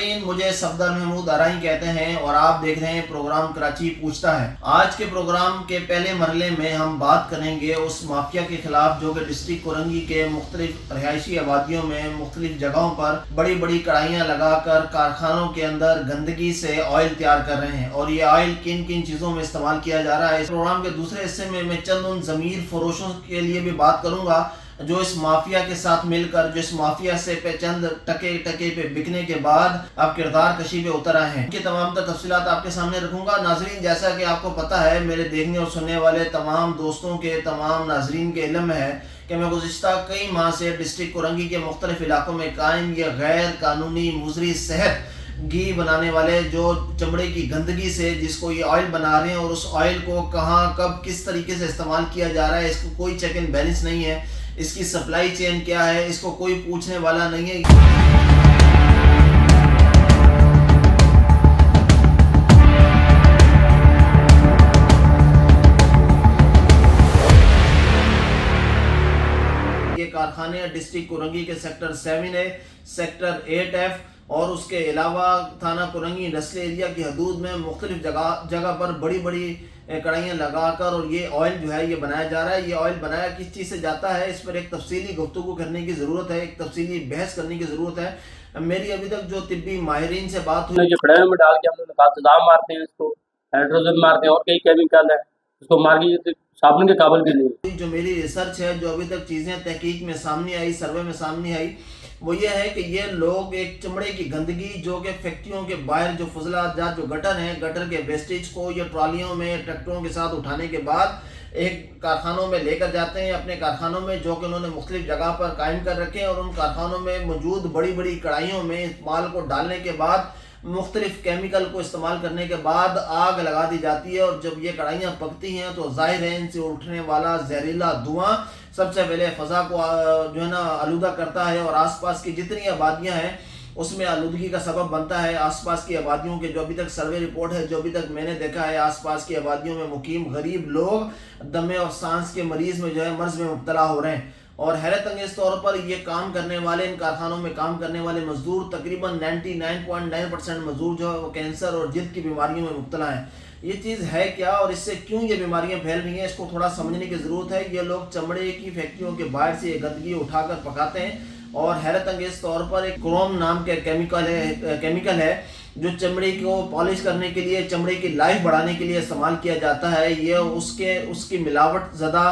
नाजरीन, मुझे सफदर महमूद आराई कहते हैं और आप देख रहे हैं प्रोग्राम कराची पूछता है। आज के प्रोग्राम के पहले मरहले में हम बात करेंगे उस माफिया के खिलाफ जो कि डिस्ट्रिक्ट कोरंगी के मुख्तलिफ रिहायशी आबादियों में मुख्तलिफ जगहों पर बड़ी बड़ी कढ़ाइयाँ लगाकर कारखानों के अंदर गंदगी से ऑयल तैयार कर रहे हैं और ये ऑयल किन किन चीज़ों में इस्तेमाल किया जा रहा है। इस प्रोग्राम के दूसरे हिस्से में मैं चंद उन ज़मीर फरोशों के लिए भी बात करूँगा जो इस माफिया के साथ मिलकर जो इस माफिया से पे चंद टके टके पे बिकने के बाद अब किरदार कशी पे उतर आए हैं। इनकी तमाम तफसीलात आपके सामने रखूंगा। नाजरीन, जैसा कि आपको पता है, मेरे देखने और सुनने वाले तमाम दोस्तों के, तमाम नाजरीन के इल्म है कि मैं गुज़िश्ता कई माह से डिस्ट्रिक्ट कोरंगी के मुख्तलिफ इलाकों में कायम ये गैर कानूनी मुजरी सेहत घी बनाने वाले जो चमड़े की गंदगी से जिसको ये ऑयल बना रहे हैं और उस ऑयल को कहाँ कब किस तरीके से इस्तेमाल किया जा रहा है, इसको कोई चेक एंड बैलेंस नहीं है। इसकी सप्लाई चेन क्या है, इसको कोई पूछने वाला नहीं है। ये कारखाने डिस्ट्रिक्ट कोरंगी के सेक्टर 7A, सेक्टर 8F और उसके अलावा थाना कोरंगी इंडस्ट्रियल एरिया की हदूद में मुख्तलिफ जगह पर बड़ी बड़ी कढ़ाइयाँ लगाकर और ये ऑयल जो है ये बनाया जा रहा है। ये ऑयल बनाया किस चीज़ से जाता है, इस पर एक तफसीली गुफ्तगू करने की ज़रूरत है, एक तफसीली बहस करने की ज़रूरत है। मेरी अभी तक जो तिब्बी माहिरीन से बात हुई, जो कढ़ाई में डाल के हम लोग तेजाब मारते हैं, इसको हाइड्रोजन मारते हैं और कई केमिकल है, उसको मार के साबुन के काबिल भी नहीं। जो मेरी रिसर्च है, जो अभी तक चीज़ें तहकीक में सामने आई, सर्वे में सामने आई, वो ये है कि ये लोग एक चमड़े की गंदगी जो कि फैक्ट्रियों के बाहर जो फजलाजात जो गटर हैं, गटर के वेस्टेज को ये ट्रॉलियों में ट्रैक्टरों के साथ उठाने के बाद एक कारखानों में लेकर जाते हैं, अपने कारखानों में जो कि उन्होंने मुख्तलिफ जगह पर कायम कर रखे हैं और उन कारखानों में मौजूद बड़ी बड़ी कढ़ाइयों में इस माल को डालने के बाद मुख्तलिफ केमिकल को इस्तेमाल करने के बाद आग लगा दी जाती है और जब ये कढ़ाइयाँ पकती हैं तो ज़ाहिर है इनसे उठने वाला जहरीला धुआं सबसे पहले फ़ज़ा को जो है ना आलूदा करता है और आसपास की जितनी आबादियाँ हैं उसमें आलूदगी का सबब बनता है। आसपास की आबादियों के जो अभी तक सर्वे रिपोर्ट है, जो अभी तक मैंने देखा है, आसपास की आबादियों में मुकीम गरीब लोग दमे और सांस के मरीज़ में जो है मर्ज़ में मुब्तला हो रहे हैं। और हैरत अंगेज़ तौर पर ये काम करने वाले, इन कारखानों में काम करने वाले मजदूर तकरीबन 99.9% मजदूर जो है वो कैंसर और जिल्द की बीमारियों में मुब्तला हैं। ये चीज़ है क्या और इससे क्यों ये बीमारियां फैल रही हैं, इसको थोड़ा समझने की ज़रूरत है। ये लोग चमड़े की फैक्ट्रियों के बाहर से ये गंदगी उठाकर पकाते हैं और हैरत अंगेज़ तौर पर एक क्रोम नाम के केमिकल है जो चमड़े को पॉलिश करने के लिए, चमड़े की लाइफ बढ़ाने के लिए इस्तेमाल किया जाता है। ये उसकी मिलावट ज़्यादा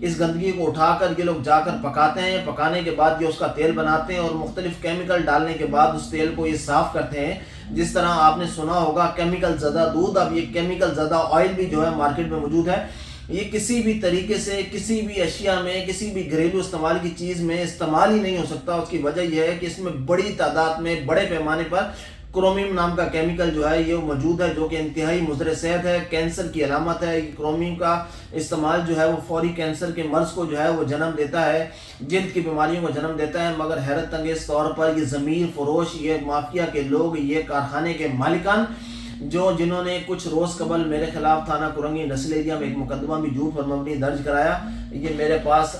इस गंदगी को उठाकर ये लोग जाकर पकाते हैं। पकाने के बाद ये उसका तेल बनाते हैं और मुख्तलिफ केमिकल डालने के बाद उस तेल को ये साफ़ करते हैं। जिस तरह आपने सुना होगा केमिकल ज़्यादा दूध, अब ये केमिकल ज़्यादा ऑयल भी जो है मार्केट में मौजूद है। ये किसी भी तरीके से किसी भी अशिया में, किसी भी घरेलू इस्तेमाल की चीज़ में इस्तेमाल ही नहीं हो सकता। उसकी वजह यह है कि इसमें बड़ी तादाद में, बड़े पैमाने पर क्रोमियम नाम का केमिकल जो है ये मौजूद है जो कि इंतहाई मुज़र सेहत है, कैंसर की अलामत है। क्रोमियम का इस्तेमाल जो है वो फौरी कैंसर के मर्ज़ को जो है वो जन्म देता है, जिल्द की बीमारियों को जन्म देता है। मगर हैरत अंगेज़ तौर पर ये ज़मीर फरोश, ये माफिया के लोग, ये कारखाने के मालिकान जिन्होंने कुछ रोज़ कबल मेरे खिलाफ थाना कोरंगी इंडस्ट्रियल एरिया में एक मुकदमा भी झूठ और मबनी दर्ज कराया। ये मेरे पास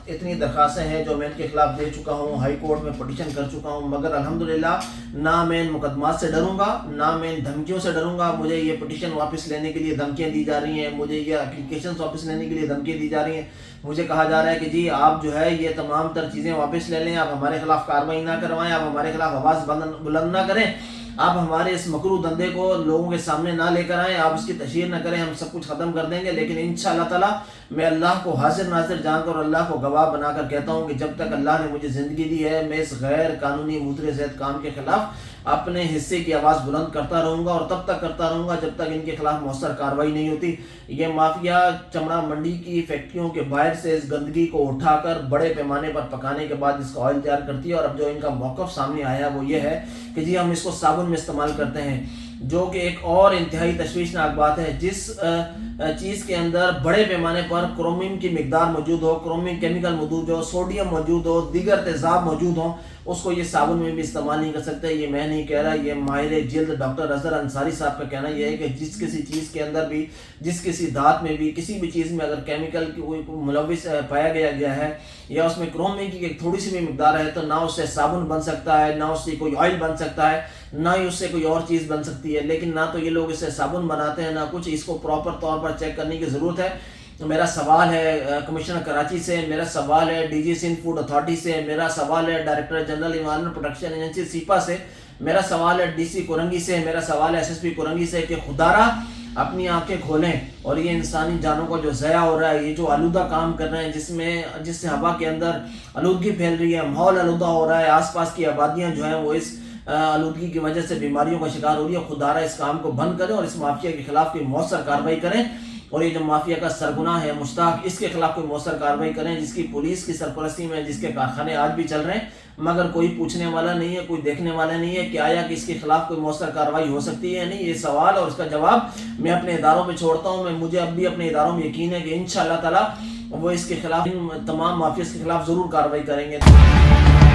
इतनी दरखास्तें हैं जो मैं इनके खिलाफ दे चुका हूँ, हाई कोर्ट में पटिशन कर चुका हूँ, मगर अल्हम्दुलिल्लाह ना मैं इन मुकदमात से डरूंगा, ना मैं इन धमकियों से डरूंगा। मुझे ये पटिशन वापस लेने के लिए धमकियाँ दी जा रही हैं, मुझे ये एप्लीकेशन वापस लेने के लिए धमकियाँ दी जा रही हैं। मुझे कहा जा रहा है कि जी आप जो है ये तमाम तर चीज़ें वापस ले लें, आप हमारे खिलाफ कार्रवाई ना करवाएं, आप हमारे खिलाफ आवाज़ बुलंद ना करें, आप हमारे इस मकरू धंधे को लोगों के सामने ना लेकर आएँ, आप इसकी तशहीर ना करें, हम सब कुछ ख़त्म कर देंगे। लेकिन इंशाअल्लाह ताला मैं अल्लाह को हाजिर नाजिर जानकर और अल्लाह को गवाह बनाकर कहता हूँ कि जब तक अल्लाह ने मुझे ज़िंदगी दी है मैं इस गैर कानूनी मुतरे ज़ैद काम के ख़िलाफ़ अपने हिस्से की आवाज़ बुलंद करता रहूँगा और तब तक करता रहूँगा जब तक इनके खिलाफ मौसर कार्रवाई नहीं होती। ये माफिया चमड़ा मंडी की फैक्ट्रियों के बाहर से इस गंदगी को उठाकर बड़े पैमाने पर पकाने के बाद इसका ऑयल तैयार करती है और अब जो इनका मौक़िफ़ सामने आया वो ये है कि जी हम इसको साबुन में इस्तेमाल करते हैं, जो कि एक और इंतहाई तशवीशनाक बात है। जिस चीज़ के अंदर बड़े पैमाने पर क्रोमियम की मिकदार मौजूद हो, क्रोमियम केमिकल मौजूद हो, सोडियम मौजूद हो, दीगर तेज़ाब मौजूद हो, اس کو یہ صابن میں بھی استعمال نہیں کر سکتے. یہ میں نہیں کہہ رہا, یہ ماہر جلد ڈاکٹر اظہر انصاری صاحب کا کہنا یہ ہے کہ جس کسی چیز کے اندر بھی, جس کسی دھات میں بھی, کسی بھی چیز میں اگر کیمیکل کی کوئی ملوث پایا گیا ہے یا اس میں کرومین کی تھوڑی سی بھی مقدار ہے, تو نہ اس سے صابن بن سکتا ہے, نہ اس سے کوئی آئل بن سکتا ہے, نہ ہی اس سے کوئی اور چیز بن سکتی ہے. لیکن نہ تو یہ لوگ اس سے صابن بناتے ہیں نہ کچھ, اس کو پراپر طور پر چیک کرنے کی ضرورت ہے. میرا سوال ہے کمشنر کراچی سے, میرا سوال ہے D G Sindh food authority سے, میرا سوال ہے director general environment protection agency SEPA سے, میرا سوال ہے ڈی سی کورنگی سے, میرا سوال ہے ایس ایس پی کورنگی سے کہ خدارا اپنی آنکھیں کھولیں اور یہ انسانی جانوں کا جو ضیاع ہو رہا ہے, یہ جو آلودہ کام کر رہے ہیں جس سے ہوا کے اندر آلودگی پھیل رہی ہے, ماحول آلودہ ہو رہا ہے, آس پاس کی آبادیاں جو ہیں وہ اس آلودگی کی وجہ سے بیماریوں کا شکار ہو رہی ہے. خدارا اس کام کو بند کریں اور اس مافیا کے خلاف کوئی مؤثر کارروائی کریں, اور یہ جو مافیا کا سرگناہ ہے مشتاق, اس کے خلاف کوئی مؤثر کارروائی کریں, جس کی پولیس کی سرپرستی میں جس کے کارخانے آج بھی چل رہے ہیں, مگر کوئی پوچھنے والا نہیں ہے, کوئی دیکھنے والا نہیں ہے کہ آیا کہ اس کے خلاف کوئی مؤثر کارروائی ہو سکتی ہے یا نہیں. یہ سوال اور اس کا جواب میں اپنے اداروں میں چھوڑتا ہوں. مجھے اب بھی اپنے اداروں میں یقین ہے کہ انشاءاللہ تعالی وہ اس کے خلاف, تمام مافیاز کے خلاف ضرور کارروائی کریں گے.